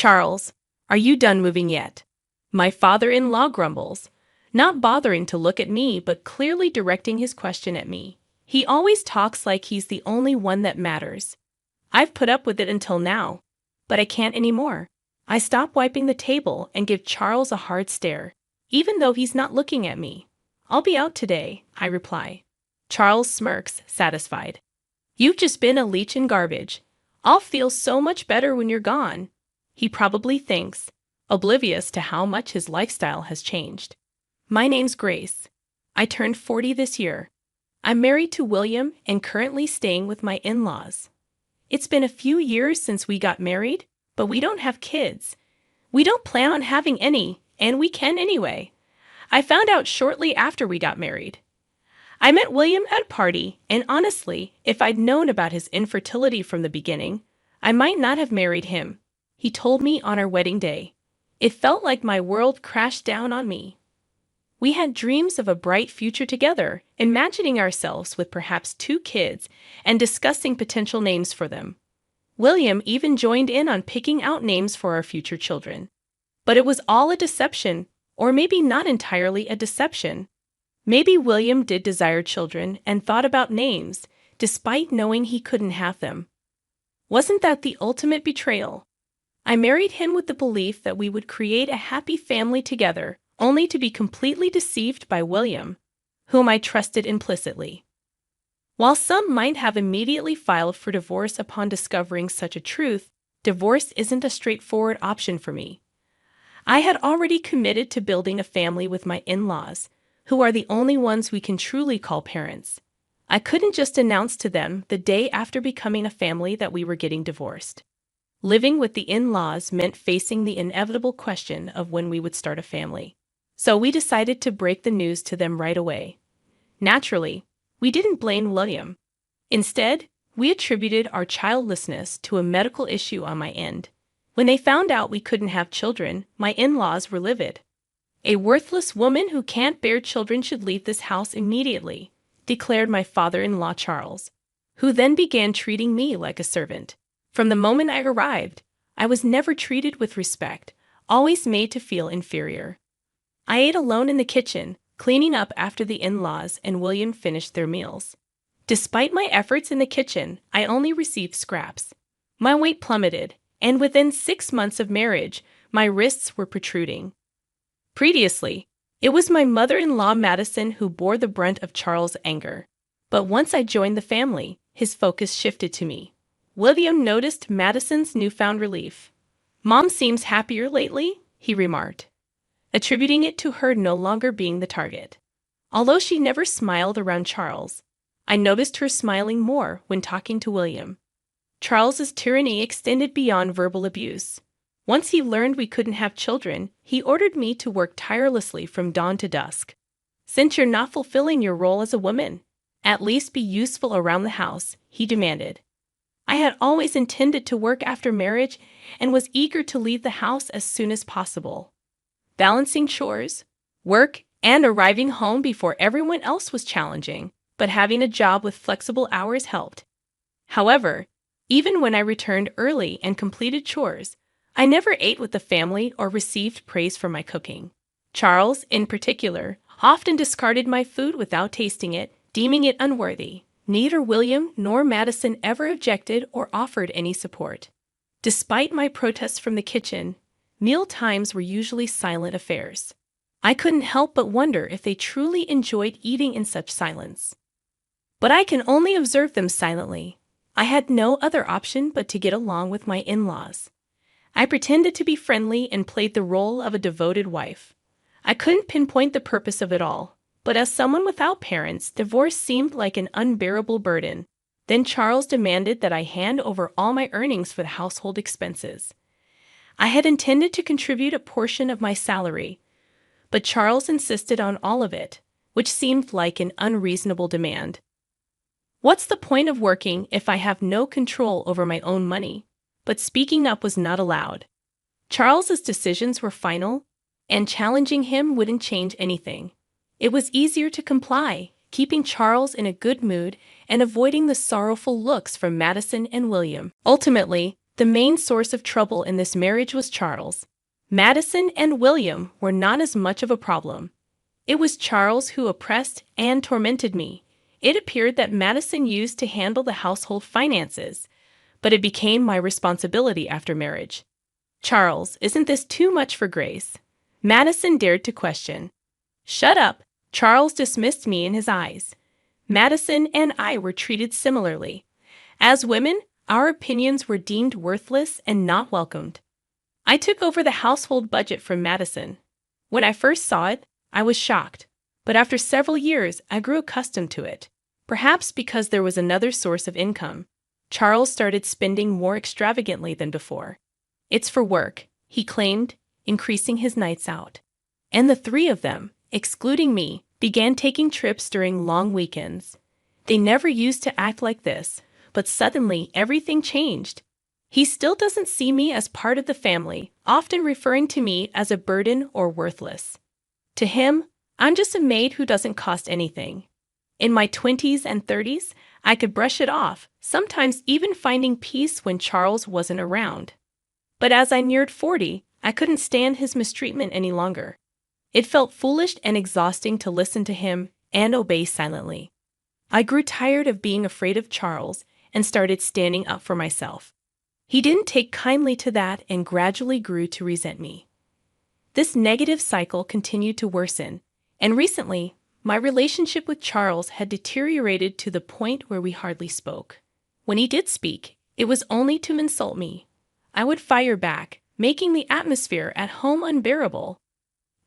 Charles, are you done moving yet? My father-in-law grumbles, not bothering to look at me but clearly directing his question at me. He always talks like he's the only one that matters. I've put up with it until now, but I can't anymore. I stop wiping the table and give Charles a hard stare, even though he's not looking at me. I'll be out today, I reply. Charles smirks, satisfied. You've just been a leech in garbage. I'll feel so much better when you're gone. He probably thinks, oblivious to how much his lifestyle has changed. My name's Grace. I turned 40 this year. I'm married to William and currently staying with my in-laws. It's been a few years since we got married, but we don't have kids. We don't plan on having any, and we can anyway. I found out shortly after we got married. I met William at a party, and honestly, if I'd known about his infertility from the beginning, I might not have married him. He told me on our wedding day. It felt like my world crashed down on me. We had dreams of a bright future together, imagining ourselves with perhaps 2 kids and discussing potential names for them. William even joined in on picking out names for our future children. But it was all a deception, or maybe not entirely a deception. Maybe William did desire children and thought about names, despite knowing he couldn't have them. Wasn't that the ultimate betrayal? I married him with the belief that we would create a happy family together, only to be completely deceived by William, whom I trusted implicitly. While some might have immediately filed for divorce upon discovering such a truth, divorce isn't a straightforward option for me. I had already committed to building a family with my in-laws, who are the only ones we can truly call parents. I couldn't just announce to them the day after becoming a family that we were getting divorced. Living with the in-laws meant facing the inevitable question of when we would start a family. So we decided to break the news to them right away. Naturally, we didn't blame William. Instead, we attributed our childlessness to a medical issue on my end. When they found out we couldn't have children, my in-laws were livid. A worthless woman who can't bear children should leave this house immediately, declared my father-in-law Charles, who then began treating me like a servant. From the moment I arrived, I was never treated with respect, always made to feel inferior. I ate alone in the kitchen, cleaning up after the in-laws and William finished their meals. Despite my efforts in the kitchen, I only received scraps. My weight plummeted, and within 6 months of marriage, my wrists were protruding. Previously, it was my mother-in-law Madison who bore the brunt of Charles' anger. But once I joined the family, his focus shifted to me. William noticed Madison's newfound relief. "Mom seems happier lately," he remarked, attributing it to her no longer being the target. Although she never smiled around Charles, I noticed her smiling more when talking to William. Charles's tyranny extended beyond verbal abuse. Once he learned we couldn't have children, he ordered me to work tirelessly from dawn to dusk. "Since you're not fulfilling your role as a woman, at least be useful around the house," he demanded. I had always intended to work after marriage and was eager to leave the house as soon as possible. Balancing chores, work, and arriving home before everyone else was challenging, but having a job with flexible hours helped. However, even when I returned early and completed chores, I never ate with the family or received praise for my cooking. Charles, in particular, often discarded my food without tasting it, deeming it unworthy. Neither William nor Madison ever objected or offered any support. Despite my protests from the kitchen, meal times were usually silent affairs. I couldn't help but wonder if they truly enjoyed eating in such silence. But I can only observe them silently. I had no other option but to get along with my in-laws. I pretended to be friendly and played the role of a devoted wife. I couldn't pinpoint the purpose of it all, but as someone without parents, divorce seemed like an unbearable burden. Then Charles demanded that I hand over all my earnings for the household expenses. I had intended to contribute a portion of my salary, but Charles insisted on all of it, which seemed like an unreasonable demand. What's the point of working if I have no control over my own money? But speaking up was not allowed. Charles's decisions were final, and challenging him wouldn't change anything. It was easier to comply, keeping Charles in a good mood and avoiding the sorrowful looks from Madison and William. Ultimately, The main source of trouble in this marriage was Charles. Madison and William were not as much of a problem. It was Charles who oppressed and tormented me. It appeared that Madison used to handle the household finances, but it became my responsibility after marriage. Charles, isn't this too much for Grace? Madison dared to question. Shut up, Charles dismissed me in his eyes. Madison and I were treated similarly. As women, our opinions were deemed worthless and not welcomed. I took over the household budget from Madison. When I first saw it, I was shocked, but after several years, I grew accustomed to it. Perhaps because there was another source of income. Charles started spending more extravagantly than before. It's for work, he claimed, increasing his nights out. And the three of them, excluding me, began taking trips during long weekends. They never used to act like this, but suddenly everything changed. He still doesn't see me as part of the family, often referring to me as a burden or worthless. To him, I'm just a maid who doesn't cost anything. In my 20s and 30s, I could brush it off, sometimes even finding peace when Charles wasn't around. But as I neared 40, I couldn't stand his mistreatment any longer. It felt foolish and exhausting to listen to him and obey silently. I grew tired of being afraid of Charles and started standing up for myself. He didn't take kindly to that and gradually grew to resent me. This negative cycle continued to worsen, and recently, my relationship with Charles had deteriorated to the point where we hardly spoke. When he did speak, it was only to insult me. I would fire back, making the atmosphere at home unbearable.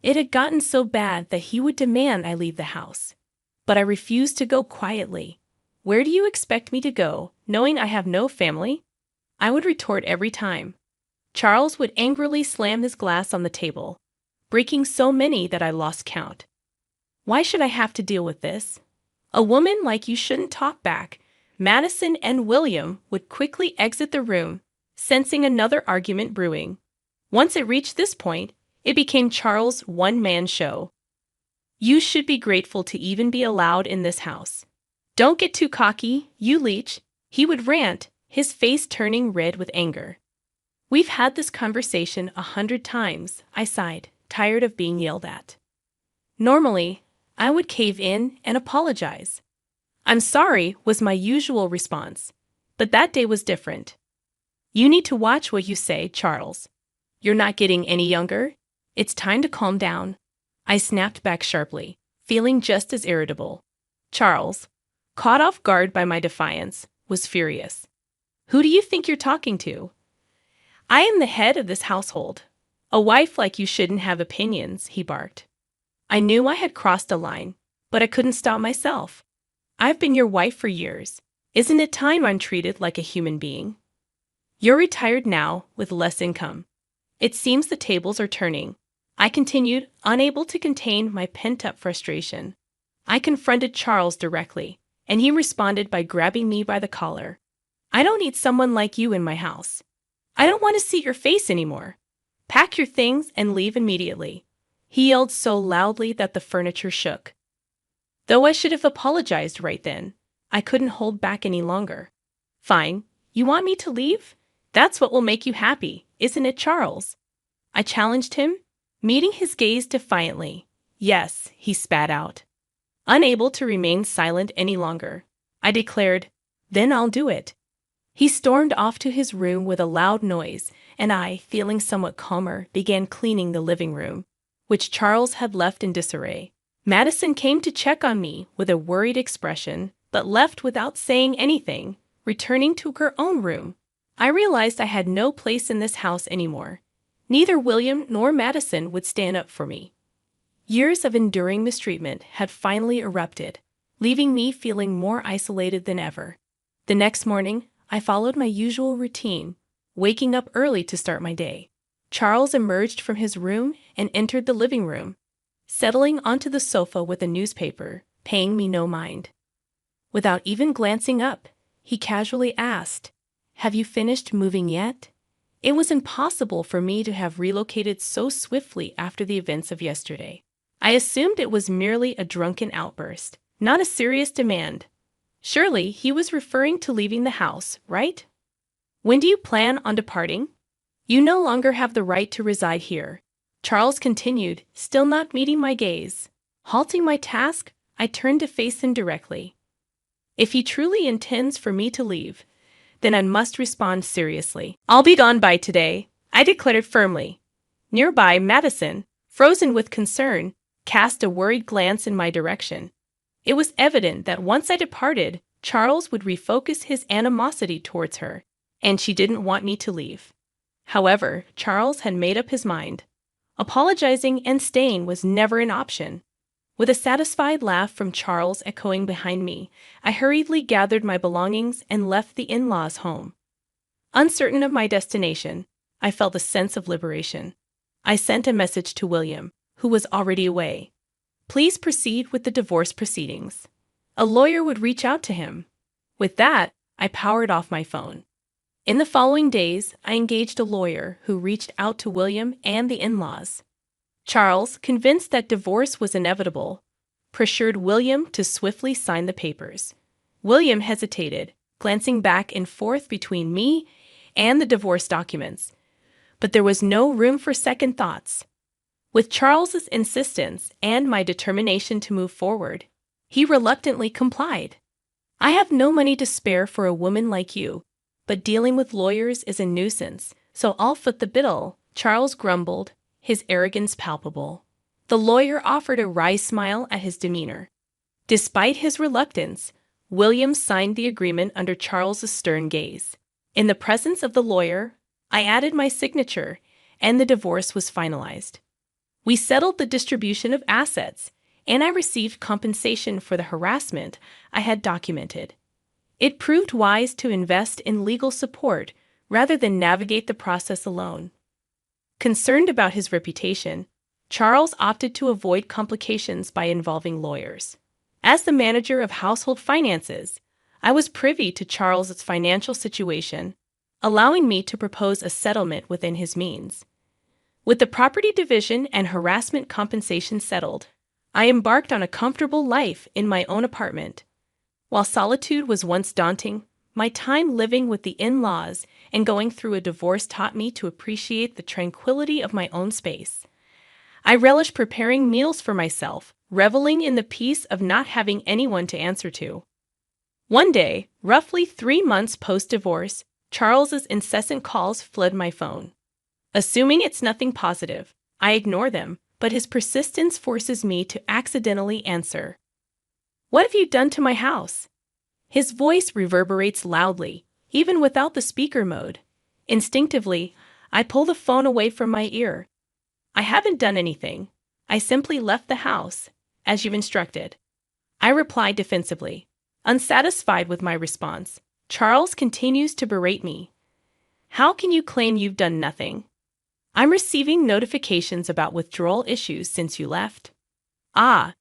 It had gotten so bad that he would demand I leave the house. But I refused to go quietly. Where do you expect me to go, knowing I have no family? I would retort every time. Charles would angrily slam his glass on the table, breaking so many that I lost count. Why should I have to deal with this? A woman like you shouldn't talk back. Madison and William would quickly exit the room, sensing another argument brewing. Once it reached this point, it became Charles' one-man show. You should be grateful to even be allowed in this house. Don't get too cocky, you leech, he would rant, his face turning red with anger. We've had this conversation 100 times, I sighed, tired of being yelled at. Normally, I would cave in and apologize. I'm sorry was my usual response, but that day was different. You need to watch what you say, Charles. You're not getting any younger. It's time to calm down. I snapped back sharply, feeling just as irritable. Charles, caught off guard by my defiance, was furious. Who do you think you're talking to? I am the head of this household. A wife like you shouldn't have opinions, he barked. I knew I had crossed a line, but I couldn't stop myself. I've been your wife for years. Isn't it time I'm treated like a human being? You're retired now, with less income. It seems the tables are turning. I continued, unable to contain my pent-up frustration. I confronted Charles directly, and he responded by grabbing me by the collar. I don't need someone like you in my house. I don't want to see your face anymore. Pack your things and leave immediately. He yelled so loudly that the furniture shook. Though I should have apologized right then, I couldn't hold back any longer. Fine, you want me to leave? That's what will make you happy, isn't it, Charles? I challenged him, meeting his gaze defiantly. Yes, he spat out. Unable to remain silent any longer, I declared, then I'll do it. He stormed off to his room with a loud noise, and I, feeling somewhat calmer, began cleaning the living room, which Charles had left in disarray. Madison came to check on me with a worried expression, but left without saying anything, returning to her own room. I realized I had no place in this house anymore. Neither William nor Madison would stand up for me. Years of enduring mistreatment had finally erupted, leaving me feeling more isolated than ever. The next morning, I followed my usual routine, waking up early to start my day. Charles emerged from his room and entered the living room, settling onto the sofa with a newspaper, paying me no mind. Without even glancing up, he casually asked, "Have you finished moving yet?" It was impossible for me to have relocated so swiftly after the events of yesterday. I assumed it was merely a drunken outburst, not a serious demand. Surely he was referring to leaving the house, right? When do you plan on departing? You no longer have the right to reside here. Charles continued, still not meeting my gaze. Halting my task, I turned to face him directly. If he truly intends for me to leave, then I must respond seriously. I'll be gone by today, I declared firmly. Nearby, Madison, frozen with concern, cast a worried glance in my direction. It was evident that once I departed, Charles would refocus his animosity towards her, and she didn't want me to leave. However, Charles had made up his mind. Apologizing and staying was never an option. With a satisfied laugh from Charles echoing behind me, I hurriedly gathered my belongings and left the in-laws' home. Uncertain of my destination, I felt a sense of liberation. I sent a message to William, who was already away. Please proceed with the divorce proceedings. A lawyer would reach out to him. With that, I powered off my phone. In the following days, I engaged a lawyer who reached out to William and the in-laws. Charles, convinced that divorce was inevitable, pressured William to swiftly sign the papers. William hesitated, glancing back and forth between me and the divorce documents. But there was no room for second thoughts. With Charles's insistence and my determination to move forward, he reluctantly complied. I have no money to spare for a woman like you, but dealing with lawyers is a nuisance, so I'll foot the bill, Charles grumbled, his arrogance palpable. The lawyer offered a wry smile at his demeanor. Despite his reluctance, William signed the agreement under Charles's stern gaze. In the presence of the lawyer, I added my signature, and the divorce was finalized. We settled the distribution of assets, and I received compensation for the harassment I had documented. It proved wise to invest in legal support rather than navigate the process alone. Concerned about his reputation, Charles opted to avoid complications by involving lawyers. As the manager of household finances, I was privy to Charles's financial situation, allowing me to propose a settlement within his means. With the property division and harassment compensation settled, I embarked on a comfortable life in my own apartment. While solitude was once daunting, my time living with the in-laws and going through a divorce taught me to appreciate the tranquility of my own space. I relished preparing meals for myself, reveling in the peace of not having anyone to answer to. One day, roughly 3 months post-divorce, Charles's incessant calls flood my phone. Assuming it's nothing positive, I ignore them, but his persistence forces me to accidentally answer. What have you done to my house? His voice reverberates loudly, even without the speaker mode. Instinctively, I pull the phone away from my ear. I haven't done anything. I simply left the house, as you've instructed. I replied defensively. Unsatisfied with my response, Charles continues to berate me. How can you claim you've done nothing? I'm receiving notifications about withdrawal issues since you left. Ah,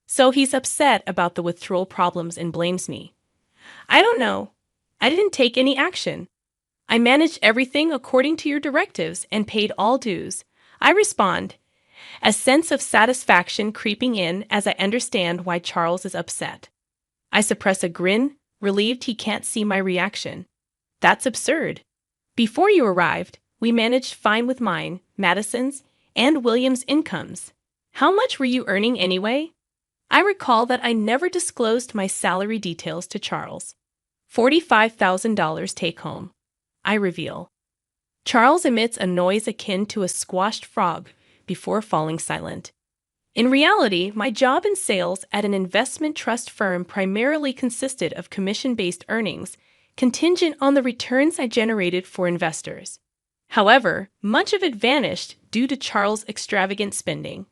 so he's upset about the withdrawal problems and blames me. I don't know. I didn't take any action. I managed everything according to your directives and paid all dues. I respond, a sense of satisfaction creeping in as I understand why Charles is upset. I suppress a grin, relieved he can't see my reaction. That's absurd. Before you arrived, we managed fine with mine, Madison's, and William's incomes. How much were you earning anyway? I recall that I never disclosed my salary details to Charles. $45,000 take home. I reveal. Charles emits a noise akin to a squashed frog before falling silent. In reality, my job in sales at an investment trust firm primarily consisted of commission-based earnings, contingent on the returns I generated for investors. However, much of it vanished due to Charles' extravagant spending.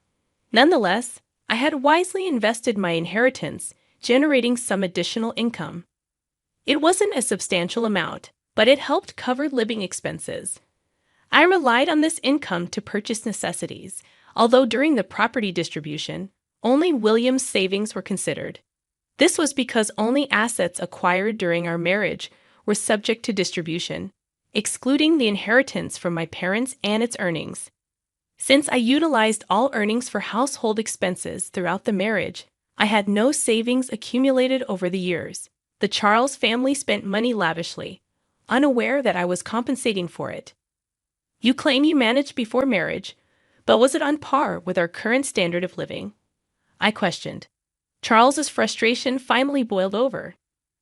Nonetheless, I had wisely invested my inheritance, generating some additional income. It wasn't a substantial amount, but it helped cover living expenses. I relied on this income to purchase necessities, although during the property distribution, only William's savings were considered. This was because only assets acquired during our marriage were subject to distribution, excluding the inheritance from my parents and its earnings. Since I utilized all earnings for household expenses throughout the marriage, I had no savings accumulated over the years. The Charles family spent money lavishly, unaware that I was compensating for it. You claim you managed before marriage, but was it on par with our current standard of living? I questioned. Charles's frustration finally boiled over.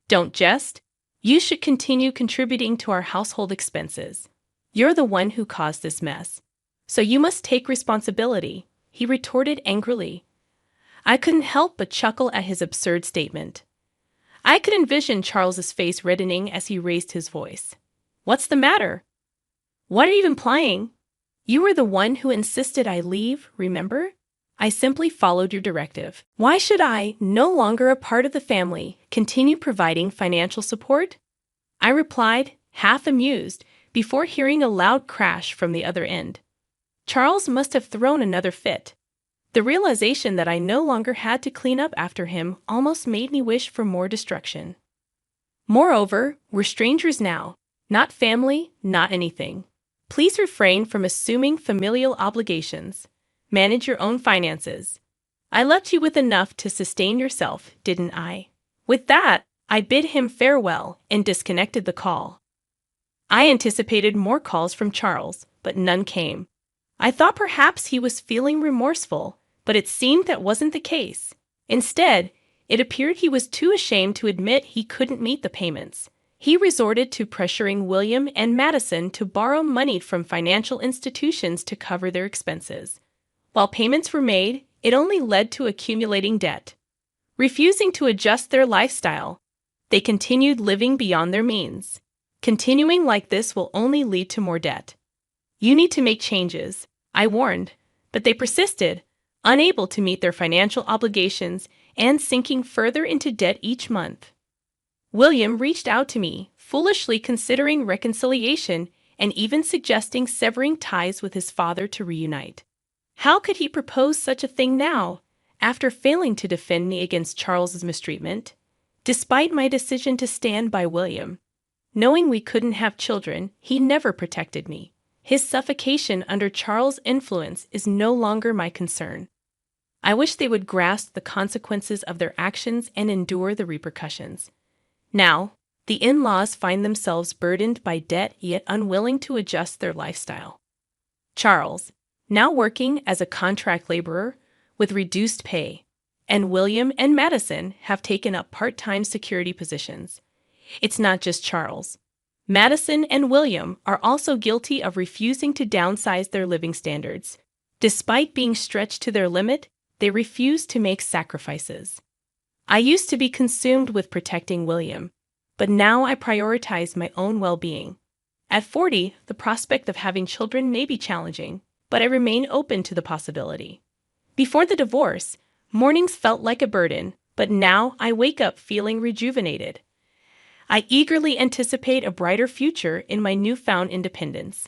Don't jest. You should continue contributing to our household expenses. You're the one who caused this mess. So you must take responsibility, he retorted angrily. I couldn't help but chuckle at his absurd statement. I could envision Charles's face reddening as he raised his voice. What's the matter? What are you implying? You were the one who insisted I leave, remember? I simply followed your directive. Why should I, no longer a part of the family, continue providing financial support? I replied, half amused, before hearing a loud crash from the other end. Charles must have thrown another fit. The realization that I no longer had to clean up after him almost made me wish for more destruction. Moreover, we're strangers now, not family, not anything. Please refrain from assuming familial obligations. Manage your own finances. I left you with enough to sustain yourself, didn't I? With that, I bid him farewell and disconnected the call. I anticipated more calls from Charles, but none came. I thought perhaps he was feeling remorseful, but it seemed that wasn't the case. Instead, it appeared he was too ashamed to admit he couldn't meet the payments. He resorted to pressuring William and Madison to borrow money from financial institutions to cover their expenses. While payments were made, it only led to accumulating debt. Refusing to adjust their lifestyle, they continued living beyond their means. Continuing like this will only lead to more debt. You need to make changes, I warned, but they persisted, unable to meet their financial obligations and sinking further into debt each month. William reached out to me, foolishly considering reconciliation and even suggesting severing ties with his father to reunite. How could he propose such a thing now, after failing to defend me against Charles's mistreatment? Despite my decision to stand by William, knowing we couldn't have children, he never protected me. His suffocation under Charles' influence is no longer my concern. I wish they would grasp the consequences of their actions and endure the repercussions. Now, the in-laws find themselves burdened by debt yet unwilling to adjust their lifestyle. Charles, now working as a contract laborer with reduced pay, and William and Madison have taken up part-time security positions. It's not just Charles. Madison and William are also guilty of refusing to downsize their living standards. Despite being stretched to their limit, they refuse to make sacrifices. I used to be consumed with protecting William, but now I prioritize my own well-being. At 40, the prospect of having children may be challenging, but I remain open to the possibility. Before the divorce, mornings felt like a burden, but now I wake up feeling rejuvenated. I eagerly anticipate a brighter future in my newfound independence.